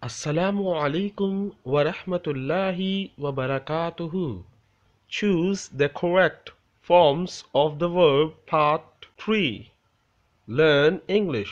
Assalamu alaikum wa rahmatullahi wa barakatuhu. Choose the correct forms of the verb part 3. Learn English.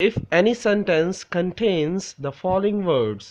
If any sentence contains the following words,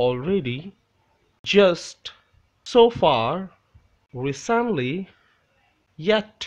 already, just, so far, recently, yet,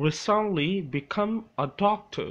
recently become a doctor।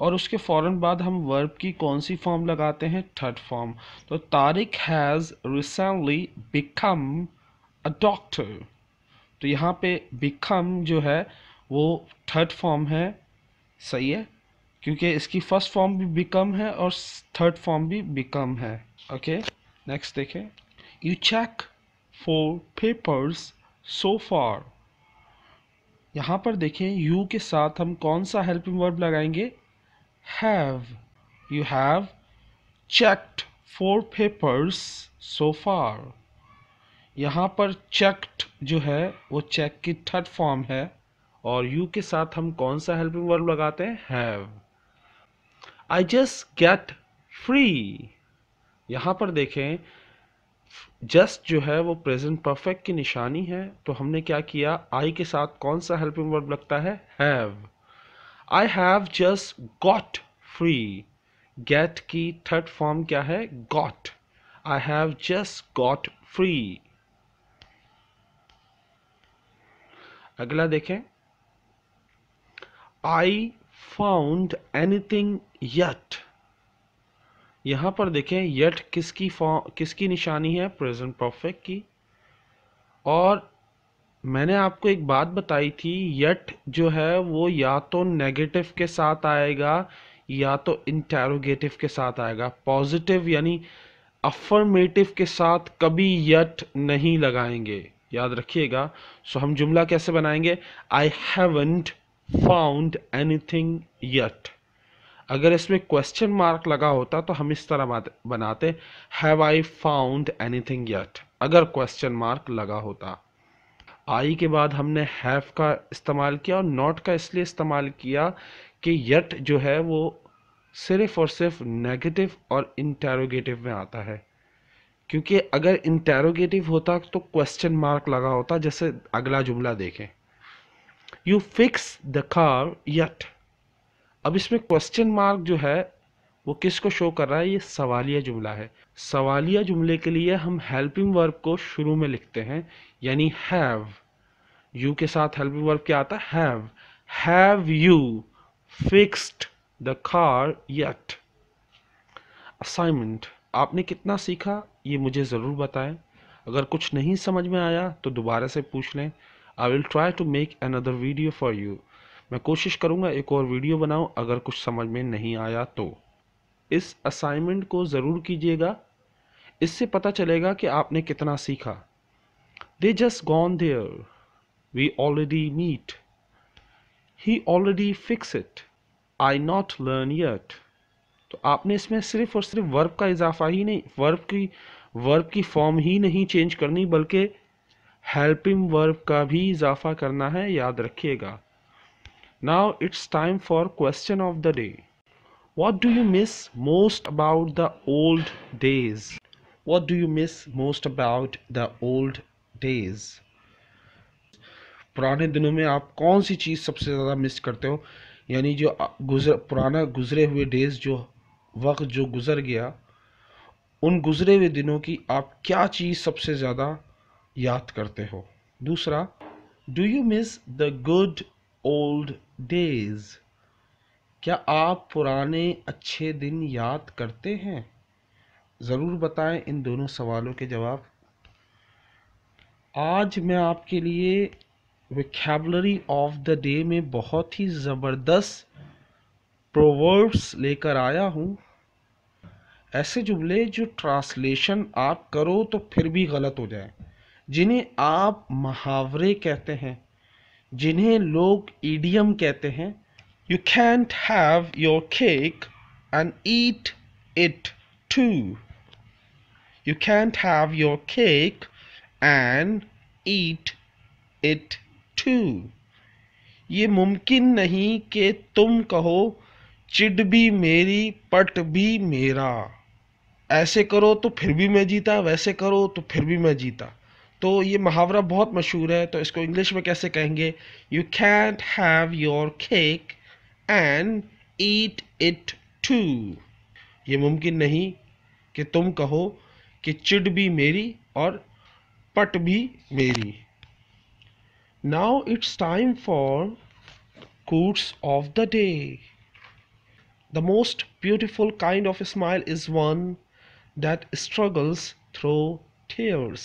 اور اس کے فوراً بعد ہم ورب کی کون سی form لگاتے ہیں؟ Third form. تو Tariq has recently become a doctor. تو یہاں پہ بیکم جو ہے وہ تھرڈ فارم ہے. صحیح ہے، کیونکہ اس کی فرسٹ فارم بھی بیکم ہے اور تھرڈ فارم بھی بیکم ہے. اوکے، نیکسٹ دیکھیں. You check four papers so far. یہاں پر دیکھیں یو کے ساتھ ہم کون سا ہیلپنگ ورب لگائیں گے؟ Have. You have checked four papers so far. یہاں پر checked جو ہے وہ check کی تھرڈ فارم ہے اور you کے ساتھ ہم کون سا helping verb لگاتے ہیں؟ have. I just get free. یہاں پر دیکھیں just جو ہے وہ present perfect کی نشانی ہے، تو ہم نے کیا کیا؟ I کے ساتھ کون سا helping verb لگتا ہے؟ have. I have just got free. get کی تھرڈ فارم کیا ہے؟ got. I have just got free. اگلا دیکھیں. I found anything yet. یہاں پر دیکھیں yet کس کی نشانی ہے؟ present perfect کی. اور میں نے آپ کو ایک بات بتائی تھی، yet جو ہے وہ یا تو نیگیٹو کے ساتھ آئے گا یا تو انٹیروگیٹو کے ساتھ آئے گا. پازیٹیو یعنی افرمیٹو کے ساتھ کبھی یٹ نہیں لگائیں گے، یاد رکھیے گا. سو ہم جملہ کیسے بنائیں گے؟ I haven't found anything yet. اگر اس میں کوسچن مارک لگا ہوتا تو ہم اس طرح بناتے have I found anything yet اگر کوسچن مارک لگا ہوتا. آئی کے بعد ہم نے have کا استعمال کیا اور not کا اس لیے استعمال کیا کہ yet جو ہے وہ صرف اور صرف نیگیٹو اور انٹیروگیٹو میں آتا ہے. کیونکہ اگر انٹیروگیٹو ہوتا تو کوسچن مارک لگا ہوتا. جیسے اگلا جملہ دیکھیں. You fix the car yet. اب اس میں کوسچن مارک جو ہے وہ کس کو شو کر رہا ہے؟ یہ سوالیہ جملہ ہے. سوالیہ جملے کے لیے ہم ہیلپنگ ورب کو شروع میں لکھتے ہیں، یعنی have. یو کے ساتھ ہیلپنگ ورب کیا آتا ہے؟ have. Have you fixed the car yet? Assignment. آپ نے کتنا سیکھا یہ مجھے ضرور بتائیں. اگر کچھ نہیں سمجھ میں آیا تو دوبارہ سے پوچھ لیں. I will try to make another video for you. میں کوشش کروں گا ایک اور ویڈیو بناؤں اگر کچھ سمجھ میں نہیں آیا تو. اس اسائنمنٹ کو ضرور کیجیے گا، اس سے پتہ چلے گا کہ آپ نے کتنا سیکھا. They just gone there. We already meet. He already fix it. I not learn yet. تو آپ نے اس میں صرف اور صرف ورب کا اضافہ ہی نہیں، ورب کی فارم ہی نہیں چینج کرنی بلکہ ہیلپنگ ورب کا بھی اضافہ کرنا ہے، یاد رکھیے گا. Now it's time for question of the day. What do you miss most about the old days? What do you miss most about the old days? پرانے دنوں میں آپ کون سی چیز سب سے زیادہ مس کرتے ہو؟ یعنی جو پرانا گزرے ہوئے ڈیز، جو وقت جو گزر گیا، ان گزرے ہوئے دنوں کی آپ کیا چیز سب سے زیادہ یاد کرتے ہو؟ دوسرا، do you miss the good old days? کیا آپ پرانے اچھے دن یاد کرتے ہیں؟ ضرور بتائیں ان دونوں سوالوں کے جواب. آج میں آپ کے لیے ویکیبلری آف دا ڈے میں بہت ہی زبردست پرووربس لے کر آیا ہوں. ایسے جملے جو ٹرانسلیشن آپ کرو تو پھر بھی غلط ہو جائیں، جنہیں آپ محاورے کہتے ہیں، جنہیں لوگ ایڈیم کہتے ہیں. You can't have your cake and eat it too. You can't have your cake and eat it too. یہ ممکن نہیں کہ تم کہو چڑ بھی میری پٹ بھی میرا. ایسے کرو تو پھر بھی میں جیتا، ویسے کرو تو پھر بھی میں جیتا. تو یہ محاورہ بہت مشہور ہے، تو اس کو انگلش میں کیسے کہیں گے؟ You can't have your cake and eat it too. یہ ممکن نہیں کہ تم کہو کہ چڑ بھی میری اور پٹ بھی میری. Now it's time for quotes of the day. The most beautiful kind of smile is one that struggles through tears.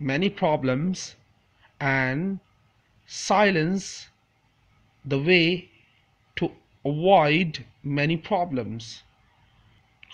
many problems and silence the way to avoid many problems.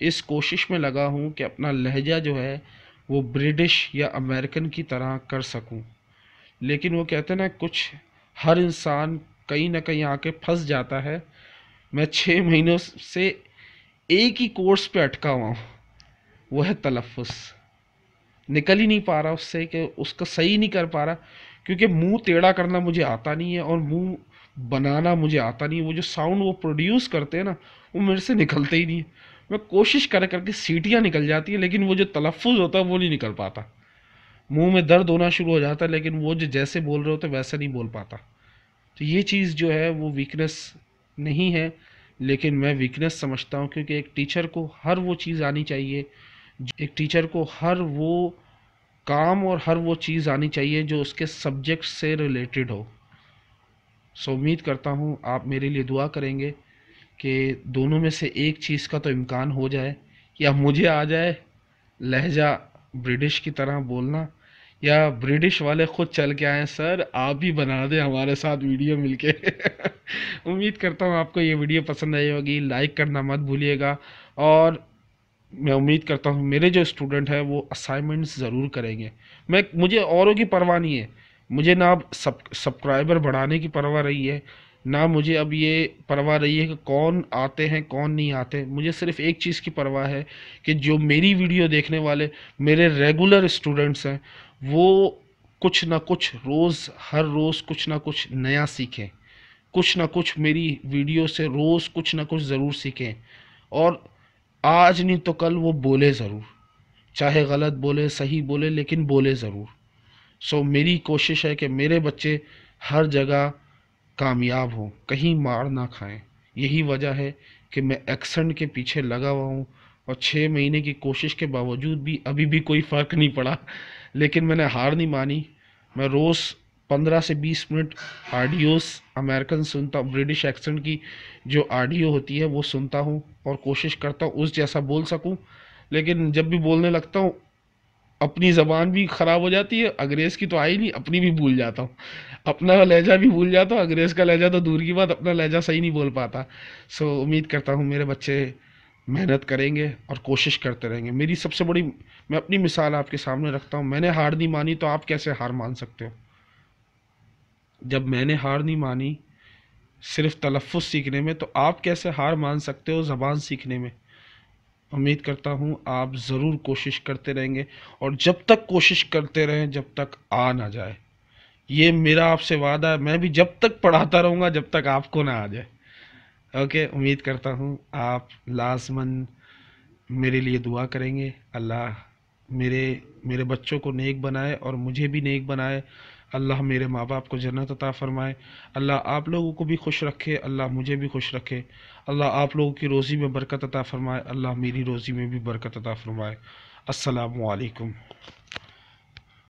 اس کوشش میں لگا ہوں کہ اپنا لہجہ جو ہے وہ برٹش یا امریکن کی طرح کر سکوں. لیکن وہ کہتے ہیں نا کچھ ہر انسان کہیں نہ کہیں آ کے پھنس جاتا ہے. میں 6 مہینوں سے ایک ہی کورس پہ اٹکا ہوا ہوں، وہ ہے تلفظ. نکل ہی نہیں پا رہا اس سے کہ اس کا صحیح نہیں کر پا رہا، کیونکہ منہ ٹیڑھا کرنا مجھے آتا نہیں ہے اور منہ بنانا مجھے آتا نہیں ہے. وہ جو ساؤنڈ وہ پروڈیوس کرتے ہیں نا وہ میرے سے نکلتے ہی نہیں ہے. میں کوشش کر کر کے سیٹیاں نکل جاتی ہیں لیکن وہ جو تلفظ ہوتا ہے وہ نہیں نکل پاتا. منہ میں درد ہونا شروع ہو جاتا ہے لیکن وہ جو جیسے بول رہے ہوتے ویسے نہیں بول پاتا. تو یہ چیز جو ہے وہ ویکنس نہیں ہے لیکن میں ویکنس سمجھتا ہوں، کیونکہ ایک ٹیچر کو ہر وہ چیز آنی چاہیے، ایک ٹیچر کو ہر وہ کام اور ہر وہ چیز آنی چاہیے جو اس کے سبجیکٹ سے ریلیٹڈ ہو. سو امید کرتا ہوں آپ میرے لیے دعا کریں گے کہ دونوں میں سے ایک چیز کا تو امکان ہو جائے، یا مجھے آ جائے لہجہ برٹش کی طرح بولنا، یا برٹش والے خود چل کے آئیں سر آپ بھی بنا دیں ہمارے ساتھ ویڈیو مل کے. امید کرتا ہوں آپ کو یہ ویڈیو پسند آئی ہوگی. لائک کرنا مت بھولیے گا، اور میں امید کرتا ہوں میرے جو اسٹوڈنٹ ہیں وہ اسائنمنٹس ضرور کریں گے. مجھے اوروں کی پرواہ نہیں ہے، مجھے نہ اب سبسکرائبر بڑھانے کی پرواہ رہی ہے، نہ مجھے اب یہ پرواہ رہی ہے کہ کون آتے ہیں کون نہیں آتے. مجھے صرف ایک چیز کی پرواہ ہے کہ جو میری ویڈیو دیکھنے والے میرے ریگولر اسٹوڈنٹس ہیں وہ کچھ نہ کچھ ہر روز کچھ نہ کچھ نیا سیکھیں، کچھ نہ کچھ میری ویڈیو سے روز کچھ نہ کچھ ضرور سیکھیں. اور آج نہیں تو کل وہ بولے ضرور، چاہے غلط بولے صحیح بولے لیکن بولے ضرور. سو میری کوشش ہے کہ میرے بچے ہر جگہ کامیاب ہوں، کہیں مار نہ کھائیں. یہی وجہ ہے کہ میں ایکسنٹ کے پیچھے لگا ہوا ہوں، اور 6 مہینے کی کوشش کے باوجود بھی ابھی بھی کوئی فرق نہیں پڑا. لیکن میں نے ہار نہیں مانی. میں روز 15 سے 20 منٹ آڈیوز امریکن سنتا ہوں، برٹش ایکسنٹ کی جو آڈیو ہوتی ہے وہ سنتا ہوں اور کوشش کرتا ہوں اس جیسا بول سکوں. لیکن جب بھی بولنے لگتا ہوں اپنی زبان بھی خراب ہو جاتی ہے، انگریز کی تو آئی نہیں، اپنی بھی بھول جاتا ہوں، اپنا لہجہ بھی بھول جاتا ہوں، انگریز کا لہجہ تو دور کی بات، اپنا لہجہ صحیح نہیں بول پاتا. سو امید کرتا ہوں میرے بچے محنت کریں گے اور کوشش کرتے رہیں گے. میری سب سے بڑی، میں اپنی مثال آپ کے سامنے رکھتا ہوں. میں نے ہار نہیں مانی تو آپ کیسے ہار مان سکتے ہو؟ جب میں نے ہار نہیں مانی صرف تلفظ سیکھنے میں، تو آپ کیسے ہار مان سکتے ہو زبان سیکھنے میں؟ امید کرتا ہوں آپ ضرور کوشش کرتے رہیں گے، اور جب تک کوشش کرتے رہیں جب تک آ نہ جائے. یہ میرا آپ سے وعدہ ہے، میں بھی جب تک پڑھاتا رہوں گا جب تک آپ کو نہ آ جائے. اوکے، امید کرتا ہوں آپ لازماً میرے لیے دعا کریں گے. اللہ میرے بچوں کو نیک بنائے اور مجھے بھی نیک بنائے. اللہ میرے ماں باپ کو جنت عطا فرمائے. اللہ آپ لوگوں کو بھی خوش رکھے، اللہ مجھے بھی خوش رکھے. اللہ آپ لوگوں کی روزی میں برکت عطا فرمائے، اللہ میری روزی میں بھی برکت عطا فرمائے. السلام علیکم.